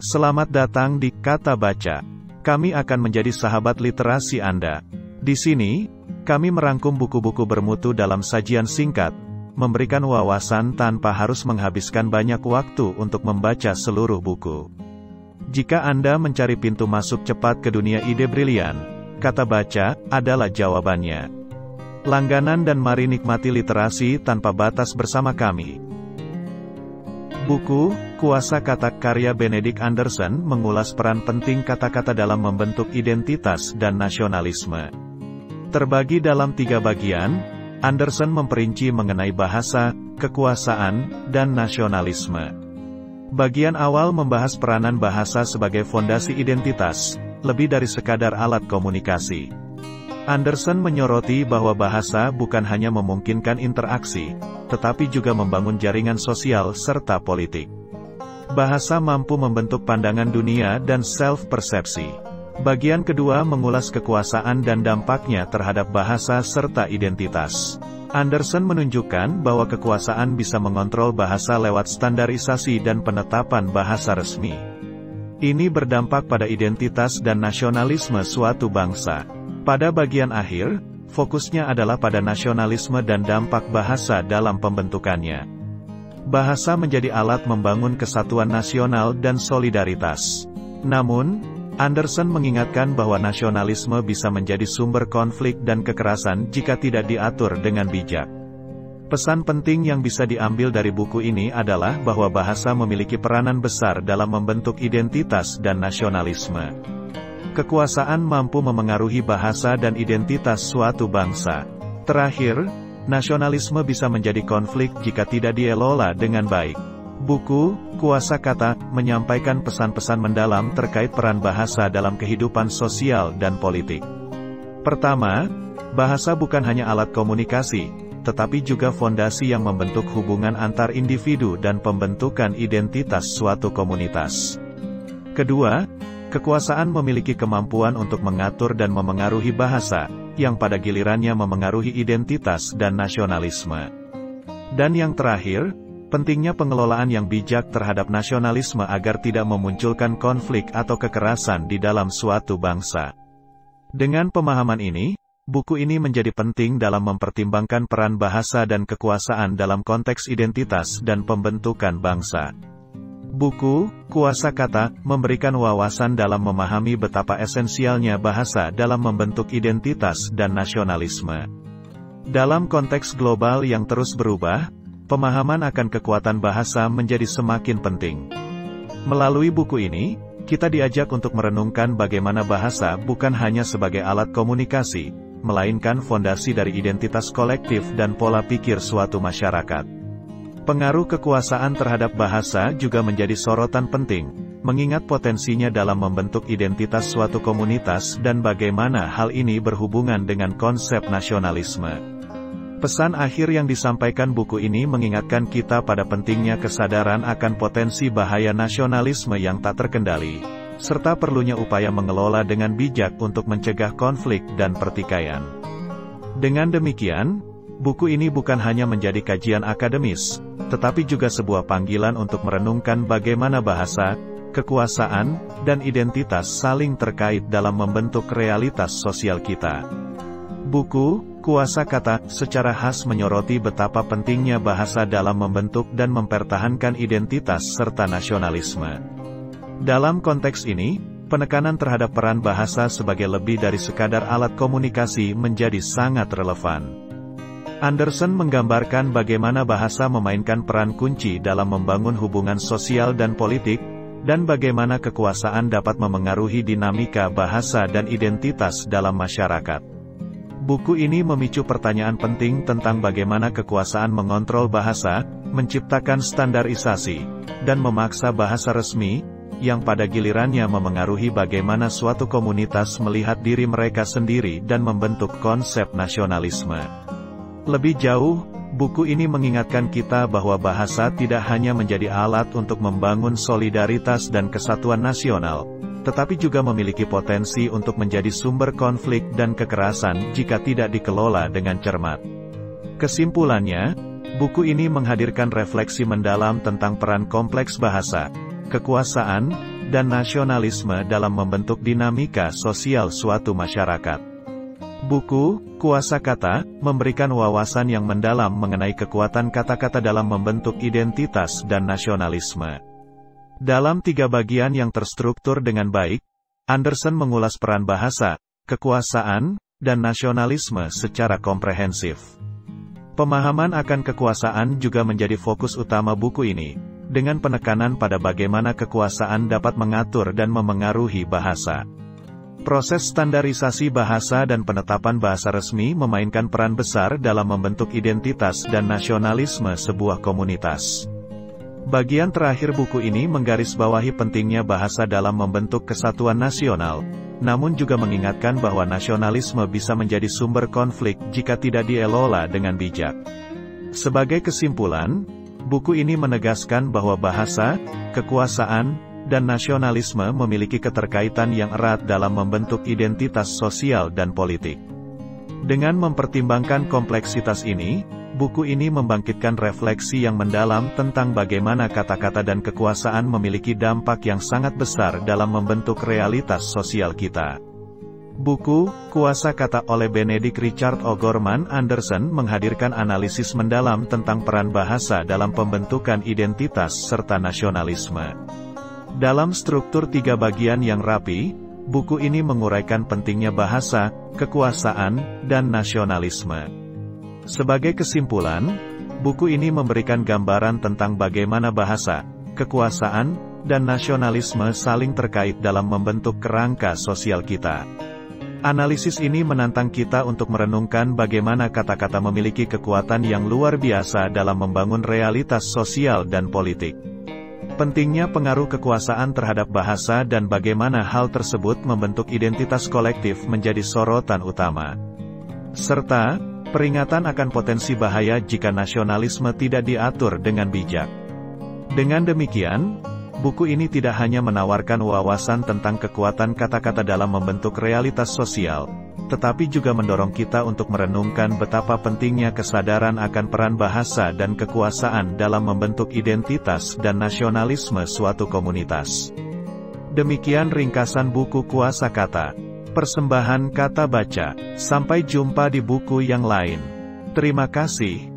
Selamat datang di Kata Baca. Kami akan menjadi sahabat literasi Anda. Di sini, kami merangkum buku-buku bermutu dalam sajian singkat, memberikan wawasan tanpa harus menghabiskan banyak waktu untuk membaca seluruh buku. Jika Anda mencari pintu masuk cepat ke dunia ide brilian, Kata Baca adalah jawabannya. Langganan dan mari nikmati literasi tanpa batas bersama kami. Buku, Kuasa Kata karya Benedict Anderson mengulas peran penting kata-kata dalam membentuk identitas dan nasionalisme. Terbagi dalam 3 bagian, Anderson memperinci mengenai bahasa, kekuasaan, dan nasionalisme. Bagian awal membahas peranan bahasa sebagai fondasi identitas, lebih dari sekadar alat komunikasi. Anderson menyoroti bahwa bahasa bukan hanya memungkinkan interaksi, tetapi juga membangun jaringan sosial serta politik. Bahasa mampu membentuk pandangan dunia dan self-persepsi. Bagian kedua mengulas kekuasaan dan dampaknya terhadap bahasa serta identitas. Anderson menunjukkan bahwa kekuasaan bisa mengontrol bahasa lewat standarisasi dan penetapan bahasa resmi. Ini berdampak pada identitas dan nasionalisme suatu bangsa. Pada bagian akhir, fokusnya adalah pada nasionalisme dan dampak bahasa dalam pembentukannya. Bahasa menjadi alat membangun kesatuan nasional dan solidaritas. Namun, Anderson mengingatkan bahwa nasionalisme bisa menjadi sumber konflik dan kekerasan jika tidak diatur dengan bijak. Pesan penting yang bisa diambil dari buku ini adalah bahwa bahasa memiliki peranan besar dalam membentuk identitas dan nasionalisme. Kekuasaan mampu memengaruhi bahasa dan identitas suatu bangsa. Terakhir, nasionalisme bisa menjadi konflik jika tidak dielola dengan baik. Buku, Kuasa Kata, menyampaikan pesan-pesan mendalam terkait peran bahasa dalam kehidupan sosial dan politik. Pertama, bahasa bukan hanya alat komunikasi, tetapi juga fondasi yang membentuk hubungan antar individu dan pembentukan identitas suatu komunitas. Kedua, kekuasaan memiliki kemampuan untuk mengatur dan memengaruhi bahasa, yang pada gilirannya memengaruhi identitas dan nasionalisme. Dan yang terakhir, pentingnya pengelolaan yang bijak terhadap nasionalisme agar tidak memunculkan konflik atau kekerasan di dalam suatu bangsa. Dengan pemahaman ini, buku ini menjadi penting dalam mempertimbangkan peran bahasa dan kekuasaan dalam konteks identitas dan pembentukan bangsa. Buku, Kuasa Kata, memberikan wawasan dalam memahami betapa esensialnya bahasa dalam membentuk identitas dan nasionalisme. Dalam konteks global yang terus berubah, pemahaman akan kekuatan bahasa menjadi semakin penting. Melalui buku ini, kita diajak untuk merenungkan bagaimana bahasa bukan hanya sebagai alat komunikasi, melainkan fondasi dari identitas kolektif dan pola pikir suatu masyarakat. Pengaruh kekuasaan terhadap bahasa juga menjadi sorotan penting, mengingat potensinya dalam membentuk identitas suatu komunitas dan bagaimana hal ini berhubungan dengan konsep nasionalisme. Pesan akhir yang disampaikan buku ini mengingatkan kita pada pentingnya kesadaran akan potensi bahaya nasionalisme yang tak terkendali, serta perlunya upaya mengelola dengan bijak untuk mencegah konflik dan pertikaian. Dengan demikian, buku ini bukan hanya menjadi kajian akademis, tetapi juga sebuah panggilan untuk merenungkan bagaimana bahasa, kekuasaan, dan identitas saling terkait dalam membentuk realitas sosial kita. Buku, Kuasa Kata, secara khas menyoroti betapa pentingnya bahasa dalam membentuk dan mempertahankan identitas serta nasionalisme. Dalam konteks ini, penekanan terhadap peran bahasa sebagai lebih dari sekadar alat komunikasi menjadi sangat relevan. Anderson menggambarkan bagaimana bahasa memainkan peran kunci dalam membangun hubungan sosial dan politik, dan bagaimana kekuasaan dapat memengaruhi dinamika bahasa dan identitas dalam masyarakat. Buku ini memicu pertanyaan penting tentang bagaimana kekuasaan mengontrol bahasa, menciptakan standarisasi, dan memaksa bahasa resmi, yang pada gilirannya memengaruhi bagaimana suatu komunitas melihat diri mereka sendiri dan membentuk konsep nasionalisme. Lebih jauh, buku ini mengingatkan kita bahwa bahasa tidak hanya menjadi alat untuk membangun solidaritas dan kesatuan nasional, tetapi juga memiliki potensi untuk menjadi sumber konflik dan kekerasan jika tidak dikelola dengan cermat. Kesimpulannya, buku ini menghadirkan refleksi mendalam tentang peran kompleks bahasa, kekuasaan, dan nasionalisme dalam membentuk dinamika sosial suatu masyarakat. Buku Kuasa Kata memberikan wawasan yang mendalam mengenai kekuatan kata-kata dalam membentuk identitas dan nasionalisme. Dalam 3 bagian yang terstruktur dengan baik, Anderson mengulas peran bahasa, kekuasaan, dan nasionalisme secara komprehensif. Pemahaman akan kekuasaan juga menjadi fokus utama buku ini, dengan penekanan pada bagaimana kekuasaan dapat mengatur dan memengaruhi bahasa. Proses standarisasi bahasa dan penetapan bahasa resmi memainkan peran besar dalam membentuk identitas dan nasionalisme sebuah komunitas. Bagian terakhir buku ini menggarisbawahi pentingnya bahasa dalam membentuk kesatuan nasional, namun juga mengingatkan bahwa nasionalisme bisa menjadi sumber konflik jika tidak dielola dengan bijak. Sebagai kesimpulan, buku ini menegaskan bahwa bahasa, kekuasaan, dan nasionalisme memiliki keterkaitan yang erat dalam membentuk identitas sosial dan politik. Dengan mempertimbangkan kompleksitas ini, buku ini membangkitkan refleksi yang mendalam tentang bagaimana kata-kata dan kekuasaan memiliki dampak yang sangat besar dalam membentuk realitas sosial kita. Buku Kuasa Kata oleh Benedict Richard O'Gorman Anderson menghadirkan analisis mendalam tentang peran bahasa dalam pembentukan identitas serta nasionalisme. Dalam struktur 3 bagian yang rapi, buku ini menguraikan pentingnya bahasa, kekuasaan, dan nasionalisme. Sebagai kesimpulan, buku ini memberikan gambaran tentang bagaimana bahasa, kekuasaan, dan nasionalisme saling terkait dalam membentuk kerangka sosial kita. Analisis ini menantang kita untuk merenungkan bagaimana kata-kata memiliki kekuatan yang luar biasa dalam membangun realitas sosial dan politik. Pentingnya pengaruh kekuasaan terhadap bahasa dan bagaimana hal tersebut membentuk identitas kolektif menjadi sorotan utama. Serta, peringatan akan potensi bahaya jika nasionalisme tidak diatur dengan bijak. Dengan demikian, buku ini tidak hanya menawarkan wawasan tentang kekuatan kata-kata dalam membentuk realitas sosial, tetapi juga mendorong kita untuk merenungkan betapa pentingnya kesadaran akan peran bahasa dan kekuasaan dalam membentuk identitas dan nasionalisme suatu komunitas. Demikian ringkasan buku Kuasa Kata. Persembahan Kata Baca. Sampai jumpa di buku yang lain. Terima kasih.